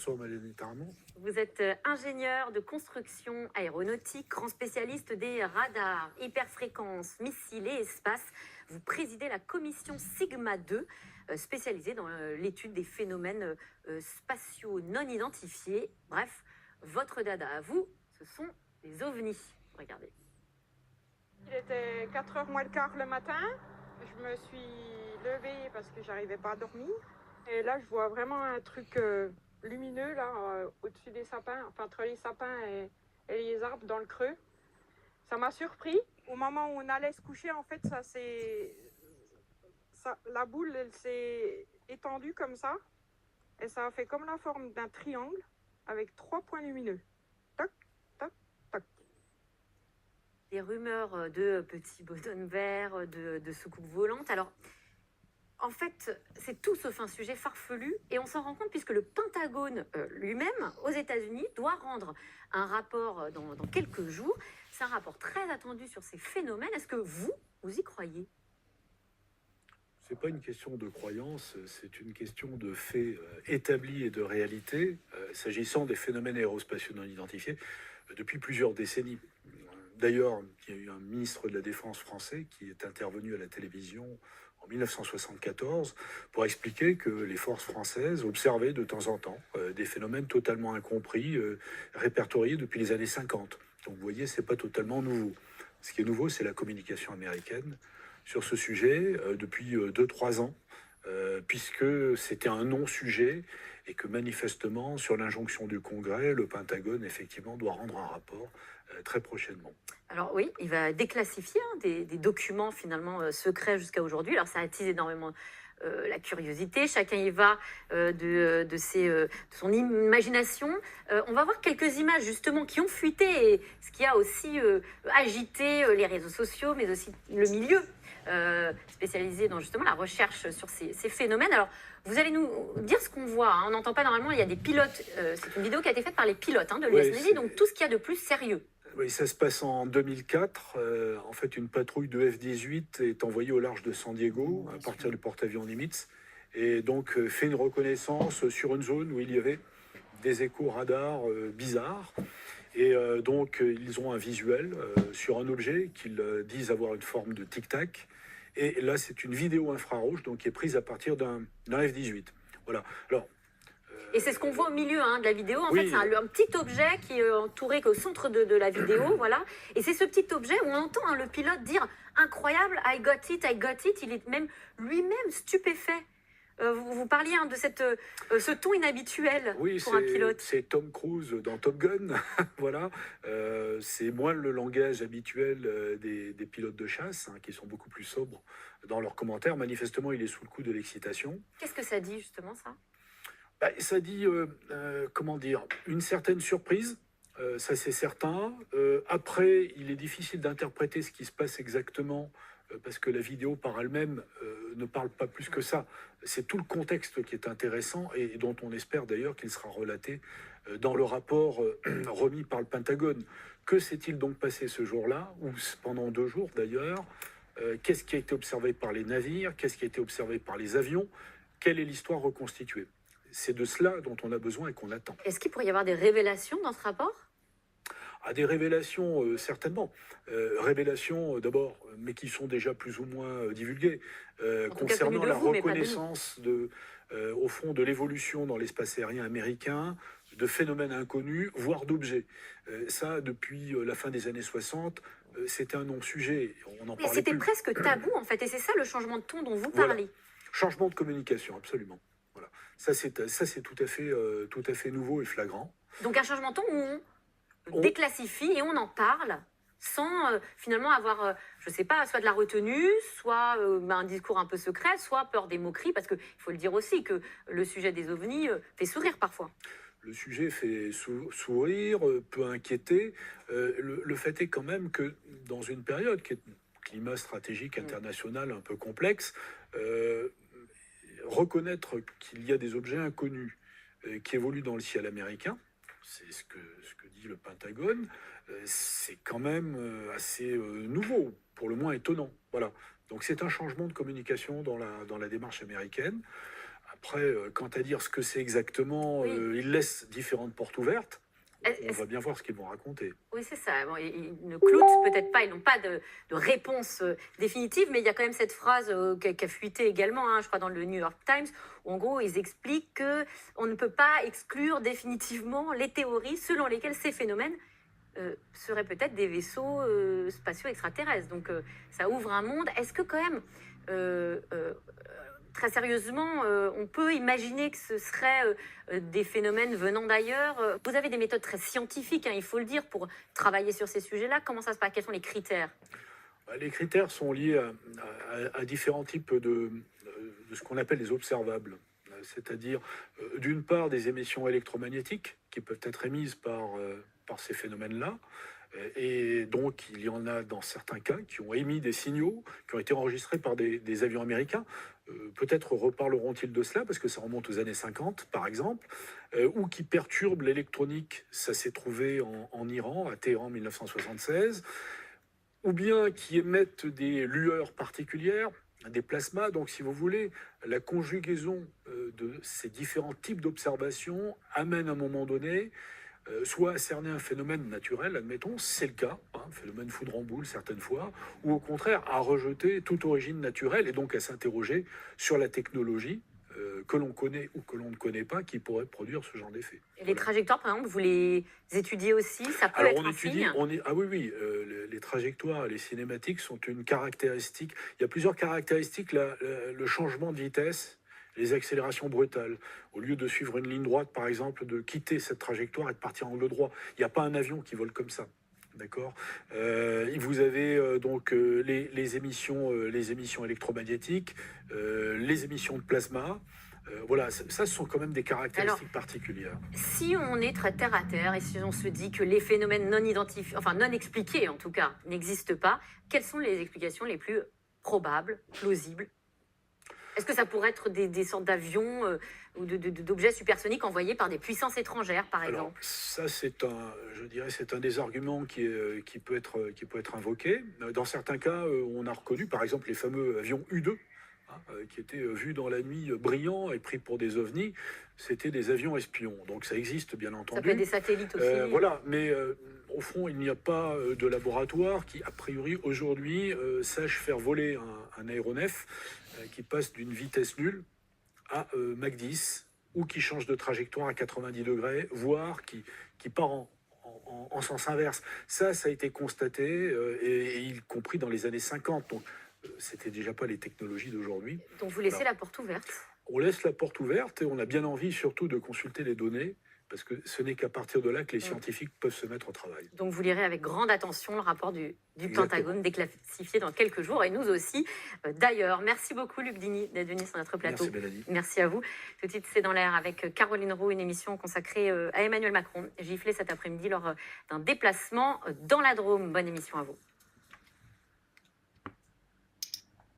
Bonsoir Malène Tarmont. Vous êtes ingénieur de construction aéronautique, grand spécialiste des radars, hyperfréquences, missiles et espace. Vous présidez la commission Sigma 2, spécialisée dans l'étude des phénomènes spatiaux non identifiés. Bref, votre dada à vous, ce sont les ovnis. Regardez. Il était 4h moins le quart le matin. Je me suis levée parce que j'arrivais pas à dormir. Et là, je vois vraiment un truc lumineux là, au-dessus des sapins, enfin entre les sapins et les arbres dans le creux. Ça m'a surpris. Au moment où on allait se coucher, en fait, la boule, elle s'est étendue comme ça. Et ça a fait comme la forme d'un triangle avec 3 points lumineux. Toc, toc, toc. Des rumeurs de petits bonhommes verts, de soucoupes volantes. Alors, en fait, c'est tout sauf un sujet farfelu et on s'en rend compte puisque le Pentagone lui-même, aux États-Unis, doit rendre un rapport dans quelques jours. C'est un rapport très attendu sur ces phénomènes. Est-ce que vous y croyez? C'est pas une question de croyance, c'est une question de faits établis et de réalité, s'agissant des phénomènes aérospatiaux non identifiés depuis plusieurs décennies. D'ailleurs, il y a eu un ministre de la Défense français qui est intervenu à la télévision en 1974 pour expliquer que les forces françaises observaient de temps en temps des phénomènes totalement incompris, répertoriés depuis les années 50. Donc vous voyez, c'est pas totalement nouveau. Ce qui est nouveau, c'est la communication américaine sur ce sujet depuis 2-3 ans, puisque c'était un non-sujet et que manifestement, sur l'injonction du Congrès, le Pentagone, effectivement, doit rendre un rapport très prochainement. Alors oui, il va déclassifier des documents finalement secrets jusqu'à aujourd'hui. Alors ça attise énormément la curiosité. Chacun y va de son imagination. On va voir quelques images justement qui ont fuité et ce qui a aussi agité les réseaux sociaux, mais aussi le milieu spécialisé dans justement la recherche sur ces phénomènes. Alors, vous allez nous dire ce qu'on voit. Hein. On n'entend pas normalement, il y a des pilotes. C'est une vidéo qui a été faite par les pilotes de l'US Navy, donc tout ce qu'il y a de plus sérieux. Oui, ça se passe en 2004. En fait, une patrouille de F-18 est envoyée au large de San Diego, à partir du porte-avions Nimitz, et donc fait une reconnaissance sur une zone où il y avait des échos radars bizarres. Et donc, ils ont un visuel sur un objet qu'ils disent avoir une forme de tic-tac. Et là, c'est une vidéo infrarouge donc, qui est prise à partir d'un F-18. Voilà. Alors, et c'est ce qu'on voit au milieu de la vidéo. En oui. fait, c'est un petit objet qui est entouré au centre de la vidéo. Voilà. Et c'est ce petit objet où on entend le pilote dire « Incroyable, I got it, I got it ». Il est même lui-même stupéfait. Vous parliez de ce ton inhabituel pour un pilote. C'est Tom Cruise dans Top Gun. Voilà. C'est moins le langage habituel des pilotes de chasse, qui sont beaucoup plus sobres dans leurs commentaires. Manifestement, il est sous le coup de l'excitation. Qu'est-ce que ça dit, justement, ça? Ça dit, comment dire, une certaine surprise, ça c'est certain. Après, il est difficile d'interpréter ce qui se passe exactement, parce que la vidéo par elle-même ne parle pas plus que ça. C'est tout le contexte qui est intéressant et dont on espère d'ailleurs qu'il sera relaté dans le rapport remis par le Pentagone. Que s'est-il donc passé ce jour-là, ou pendant 2 jours d'ailleurs? Qu'est-ce qui a été observé par les navires? Qu'est-ce qui a été observé par les avions? Quelle est l'histoire reconstituée? C'est de cela dont on a besoin et qu'on attend. Est-ce qu'il pourrait y avoir des révélations dans ce rapport? Des révélations, certainement. Révélations d'abord, mais qui sont déjà plus ou moins divulguées, concernant la reconnaissance au fond de l'évolution dans l'espace aérien américain, de phénomènes inconnus, voire d'objets. Ça, depuis la fin des années 60, c'était un non-sujet. Mais c'était presque tabou, en fait, et c'est ça le changement de ton dont vous parlez. Changement de communication, absolument. Voilà. Ça, c'est tout à fait nouveau et flagrant. Donc un changement de ton où on déclassifie et on en parle sans finalement avoir, je ne sais pas, soit de la retenue, soit un discours un peu secret, soit peur des moqueries, parce qu'il faut le dire aussi que le sujet des ovnis fait sourire parfois. Le sujet fait sourire, peut inquiéter. Le fait est quand même que dans une période qui est climat stratégique international un peu complexe, reconnaître qu'il y a des objets inconnus qui évoluent dans le ciel américain, c'est ce que dit le Pentagone, c'est quand même assez nouveau, pour le moins étonnant. Voilà. Donc c'est un changement de communication dans la démarche américaine. Après, quant à dire ce que c'est exactement, Oui. ils laissent différentes portes ouvertes. On Est-ce- va bien voir ce qu'ils vont raconter. Oui, c'est ça. Bon, ils ne cloutent peut-être pas, ils n'ont pas de réponse définitive, mais il y a quand même cette phrase qui a fuité également, hein, je crois, dans le New York Times, où en gros, ils expliquent qu'on ne peut pas exclure définitivement les théories selon lesquelles ces phénomènes seraient peut-être des vaisseaux spatiaux extraterrestres. Donc, ça ouvre un monde. Est-ce que quand même, euh, euh, très sérieusement, on peut imaginer que ce serait des phénomènes venant d'ailleurs? Vous avez des méthodes très scientifiques, hein, il faut le dire, pour travailler sur ces sujets-là. Comment ça se passe? Quels sont les critères? Les critères sont liés à différents types de ce qu'on appelle les observables. C'est-à-dire, d'une part, des émissions électromagnétiques qui peuvent être émises par ces phénomènes-là. Et donc, il y en a dans certains cas qui ont émis des signaux qui ont été enregistrés par des avions américains. Peut-être reparleront-ils de cela, parce que ça remonte aux années 50, par exemple, ou qui perturbent l'électronique. Ça s'est trouvé en Iran, à Téhéran, en 1976, ou bien qui émettent des lueurs particulières, des plasmas. Donc, si vous voulez, la conjugaison de ces différents types d'observations amène à un moment donné soit à cerner un phénomène naturel, admettons, c'est le cas, un phénomène foudre en boule certaines fois, ou au contraire à rejeter toute origine naturelle et donc à s'interroger sur la technologie que l'on connaît ou que l'on ne connaît pas qui pourrait produire ce genre d'effet. Et les trajectoires, par exemple, vous les étudiez aussi? Ça peut Alors être on un étudie, signe? ah oui, oui, les trajectoires et les cinématiques sont une caractéristique. Il y a plusieurs caractéristiques. Le changement de vitesse, les accélérations brutales. Au lieu de suivre une ligne droite, par exemple, de quitter cette trajectoire et de partir en angle droit. Il n'y a pas un avion qui vole comme ça. D'accord. Vous avez donc les émissions électromagnétiques, les émissions de plasma. Voilà, ça, ce sont quand même des caractéristiques particulières. Si on est très terre à terre et si on se dit que les phénomènes non identifiés, enfin non expliqués en tout cas, n'existent pas, quelles sont les explications les plus probables, plausibles? Est-ce que ça pourrait être des sortes d'avions ou d'objets supersoniques envoyés par des puissances étrangères, par Alors, exemple? ça, je dirais, c'est un des arguments qui peut être invoqué. Dans certains cas, on a reconnu, par exemple, les fameux avions U-2, hein, qui étaient vus dans la nuit brillants et pris pour des ovnis. C'était des avions espions. Donc, ça existe, bien Ça peut être entendu. des satellites aussi. Voilà, mais au fond, il n'y a pas de laboratoire qui, a priori, aujourd'hui, sache faire voler un aéronef qui passe d'une vitesse nulle à Mach 10 ou qui change de trajectoire à 90 degrés, voire qui part en sens inverse. Ça a été constaté, et y compris dans les années 50. Donc, c'était déjà pas les technologies d'aujourd'hui. Donc vous laissez Voilà. la porte ouverte. On laisse la porte ouverte et on a bien envie surtout de consulter les données, parce que ce n'est qu'à partir de là que les scientifiques peuvent se mettre au travail. Donc vous lirez avec grande attention le rapport du Exactement. Pentagone déclassifié dans quelques jours, et nous aussi. D'ailleurs, merci beaucoup Luc Dini d'être venu sur notre plateau. Merci Mélanie. Merci à vous. Tout de suite, c'est dans l'air avec Caroline Roux, une émission consacrée à Emmanuel Macron, giflé cet après-midi lors d'un déplacement dans la Drôme. Bonne émission à vous.